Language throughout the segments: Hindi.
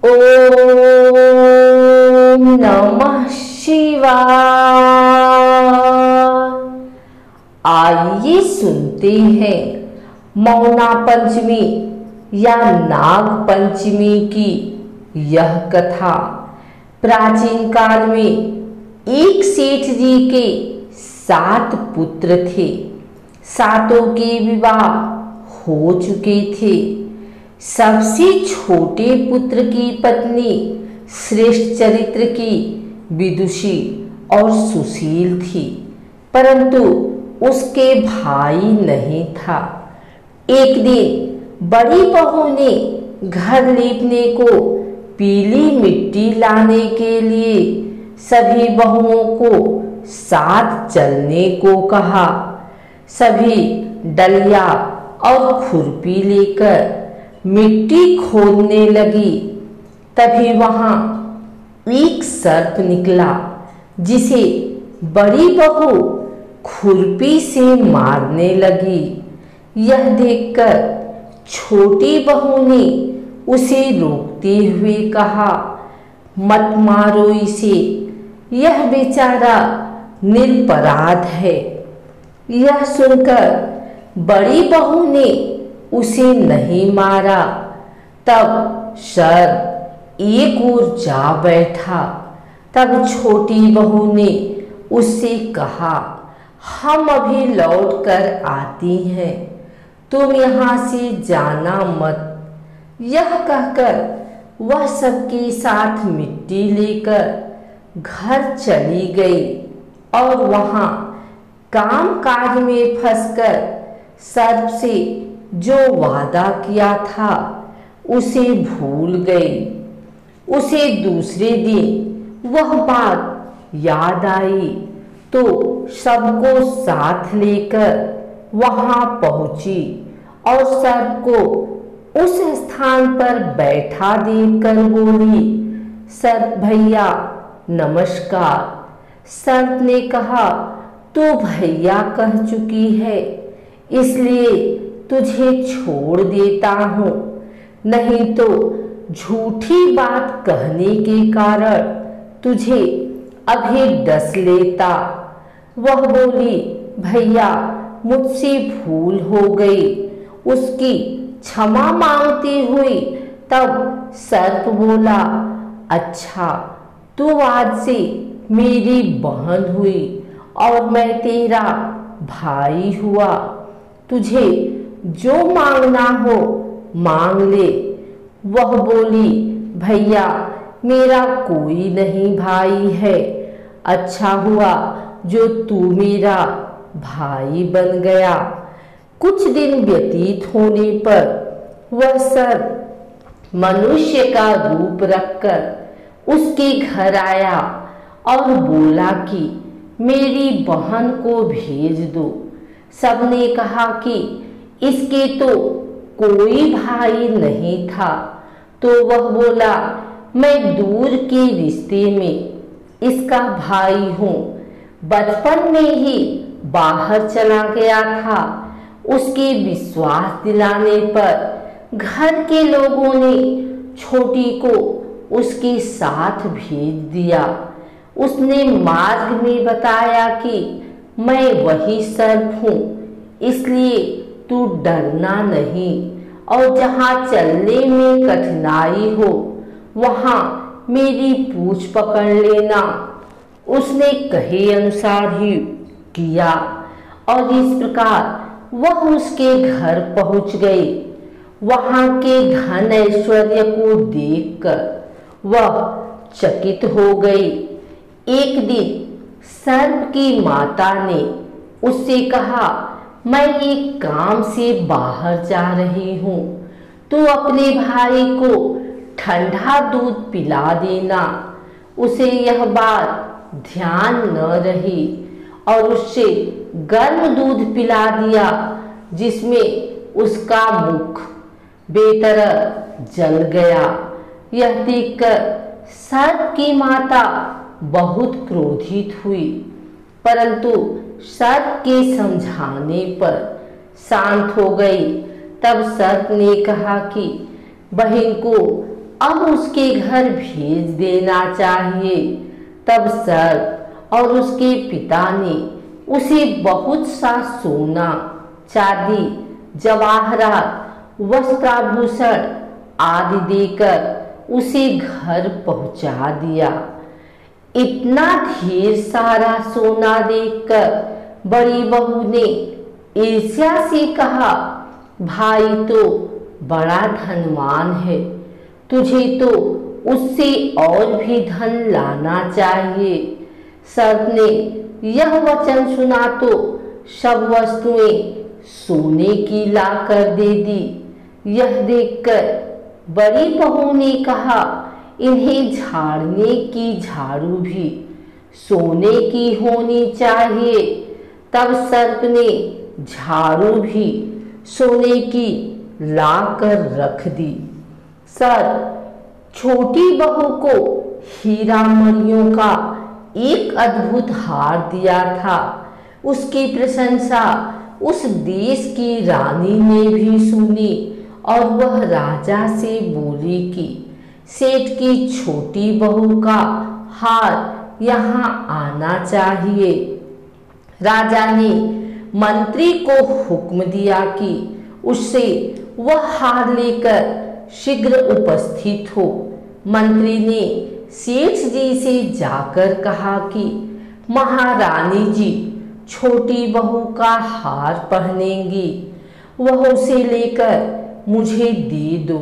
ओम नमः शिवाय। आइए सुनते हैं मौना पंचमी या नाग पंचमी की यह कथा। प्राचीन काल में एक सेठ जी के 7 पुत्र थे। सातों के विवाह हो चुके थे। सबसे छोटे पुत्र की पत्नी श्रेष्ठ चरित्र की विदुषी और सुशील थी, परंतु उसके भाई नहीं था। एक दिन बड़ी बहू ने घर लीपने को पीली मिट्टी लाने के लिए सभी बहुओं को साथ चलने को कहा। सभी डलिया और खुरपी लेकर मिट्टी खोदने लगी। तभी वहां एक सर्प निकला, जिसे बड़ी बहू खुरपी से मारने लगी। यह देखकर छोटी बहू ने उसे रोकते हुए कहा, मत मारो इसे, यह बेचारा निरपराध है। यह सुनकर बड़ी बहू ने उसे नहीं मारा। तब सर्प एक ओर जा बैठा। तब छोटी बहू ने उससे कहा, हम अभी लौट कर आती हैं, तुम यहाँ से जाना मत। यह कहकर वह सबके साथ मिट्टी लेकर घर चली गई और वहाँ काम काज में फंसकर सर्प से जो वादा किया था उसे भूल गई। उसे दूसरे दिन वह बात याद आई तो सबको साथ लेकर वहां पहुंची और सर्प को उस स्थान पर बैठा देखकर बोली, सर्प भैया नमस्कार। सर्प ने कहा, तू भैया कह चुकी है, इसलिए तुझे छोड़ देता हूँ, नहीं तो झूठी बात कहने के कारण तुझे अभी डस लेता। वह बोली, भैया मुझसे भूल हो गई। उसकी क्षमा मांगती हुई तब सर्प बोला, अच्छा तू आज से मेरी बहन हुई और मैं तेरा भाई हुआ। तुझे जो मांगना हो मांग ले। वह बोली, भैया मेरा कोई नहीं भाई है, अच्छा हुआ जो तू मेरा भाई बन गया। कुछ दिन व्यतीत होने पर वह सर्प मनुष्य का रूप रखकर उसके घर आया और बोला कि मेरी बहन को भेज दो। सबने कहा कि इसके तो कोई भाई नहीं था, तो वह बोला, मैं दूर के रिश्ते में इसका भाई हूँ। बचपन में ही बाहर चला गया था। उसके विश्वास दिलाने पर घर के लोगों ने छोटी को उसके साथ भेज दिया। उसने मार्ग में बताया कि मैं वही सर्प हूँ, इसलिए तू डरना नहीं और जहाँ चलने में कठिनाई हो वहाँ मेरी पूंछ पकड़ लेना। उसने कहे अनुसार ही किया और इस प्रकार वह उसके घर पहुँच गई। वहाँ के धन ऐश्वर्य को देखकर वह चकित हो गई। एक दिन सर्प की माता ने उससे कहा, मैं एक काम से बाहर जा रही हूँ, तू अपने भाई को ठंडा दूध पिला देना। उसे यह बात ध्यान न रही और उससे गर्म दूध पिला दिया, जिसमें उसका मुख बेतरह जल गया। यह देखकर सर्प की माता बहुत क्रोधित हुई, परंतु सर्प के समझाने पर शांत हो गई। तब सर्प ने कहा कि बहन को अब उसके घर भेज देना चाहिए। तब सर्प और उसके पिता ने उसे बहुत सा सोना, चांदी, जवाहरात, वस्त्राभूषण आदि देकर उसे घर पहुंचा दिया। इतना ढेर सारा सोना देखकर बड़ी बहू ने ईर्ष्या से कहा, भाई तो बड़ा धनवान है, तुझे तो उससे और भी धन लाना चाहिए। सर्प ने यह वचन सुना तो सब वस्तुएं सोने की लाकर दे दी। यह देखकर बड़ी बहू ने कहा, इन्हें झाड़ने की झाड़ू भी सोने की होनी चाहिए। तब सर्प ने झाड़ू भी सोने की लाकर रख दी। सर्प छोटी बहू को हीरा मणियों का एक अद्भुत हार दिया था। उसकी प्रशंसा उस देश की रानी ने भी सुनी और वह राजा से बोली कि सेठ की छोटी बहू का हार यहाँ आना चाहिए। राजा ने मंत्री को हुक्म दिया कि उससे वह हार लेकर शीघ्र उपस्थित हो। मंत्री ने सेठ जी से जाकर कहा कि महारानी जी छोटी बहू का हार पहनेंगी, वह उसे लेकर मुझे दे दो।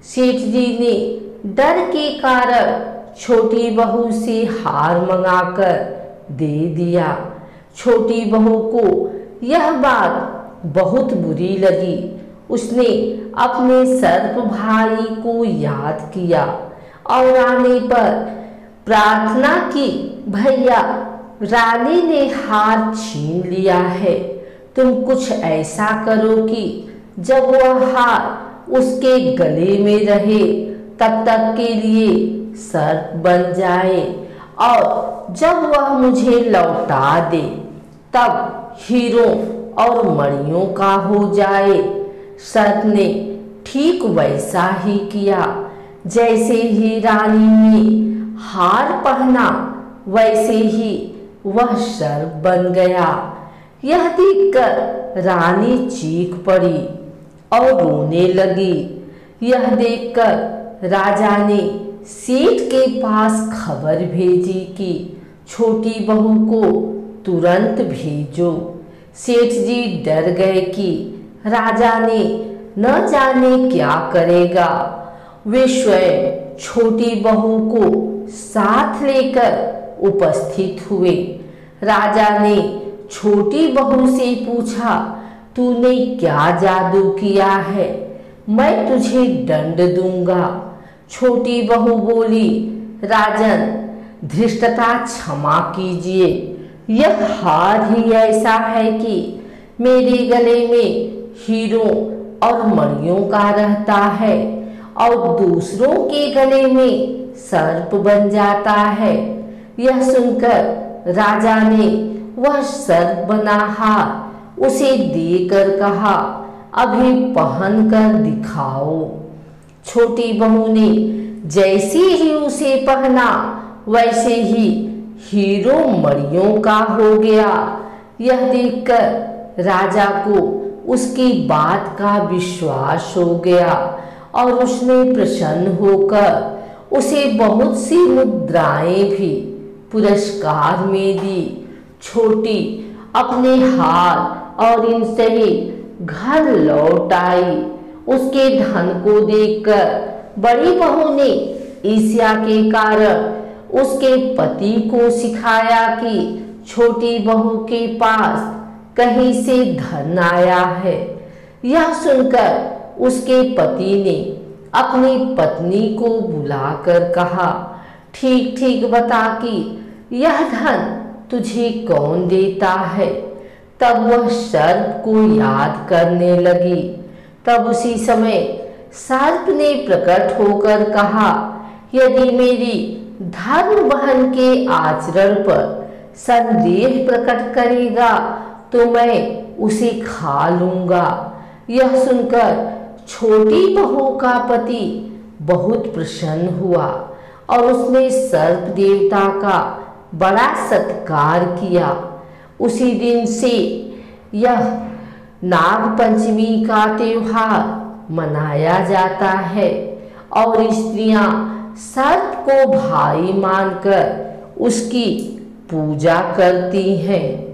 सेठ जी ने डर के कारण छोटी बहू से हार मंगाकर दे दिया। छोटी बहू को यह बात बहुत बुरी लगी। उसने अपने सर्प भाई को याद किया और आने पर प्रार्थना की, भैया रानी ने हार छीन लिया है, तुम कुछ ऐसा करो कि जब वह हार उसके गले में रहे तब तक के लिए सर्प बन जाए और जब वह मुझे लौटा दे तब हीरों और मणियों का हो जाए। सर्प ने ठीक वैसा ही किया। जैसे ही रानी ने हार पहना वैसे ही वह सर्प बन गया। यह देखकर रानी चीख पड़ी और रोने लगी। यह देखकर राजा ने सेठ के पास खबर भेजी कि छोटी बहू को तुरंत भेजो। सेठ जी डर गए कि राजा ने न जाने क्या करेगा। वे स्वयं छोटी बहू को साथ लेकर उपस्थित हुए। राजा ने छोटी बहू से पूछा, तूने क्या जादू किया है? मैं तुझे दंड दूंगा। छोटी बहू बोली, राजन धृष्टता क्षमा कीजिए, यह हार ही ऐसा है कि मेरे गले में हीरों और मणियों का रहता है और दूसरों के गले में सर्प बन जाता है। यह सुनकर राजा ने वह सर्प बना हार उसे देकर कहा, अभी पहन कर दिखाओ। छोटी बहू ने जैसे ही उसे पहना वैसे ही हीरो मणियों का हो गया। यह देखकर राजा को उसकी बात का विश्वास हो गया और उसने प्रसन्न होकर उसे बहुत सी मुद्राएं भी पुरस्कार में दी। छोटी अपने हार और इन सहित घर लौट आई। उसके धन को देखकर बड़ी बहू ने ईर्ष्या के कारण उसके पति को सिखाया कि छोटी बहू के पास कहीं से धन आया है। यह सुनकर उसके पति ने अपनी पत्नी को बुलाकर कहा, ठीक ठीक बता कि यह धन तुझे कौन देता है। तब वह सर्प को याद करने लगी। तब उसी समय सर्प ने प्रकट होकर कहा, यदि मेरी धर्म बहन के आचरण पर संदेह प्रकट करेगा तो मैं उसे खा लूंगा। यह सुनकर छोटी बहू का पति बहुत प्रसन्न हुआ और उसने सर्प देवता का बड़ा सत्कार किया। उसी दिन से यह नाग पंचमी का त्योहार मनाया जाता है और स्त्रियां सर्प को भाई मानकर उसकी पूजा करती हैं।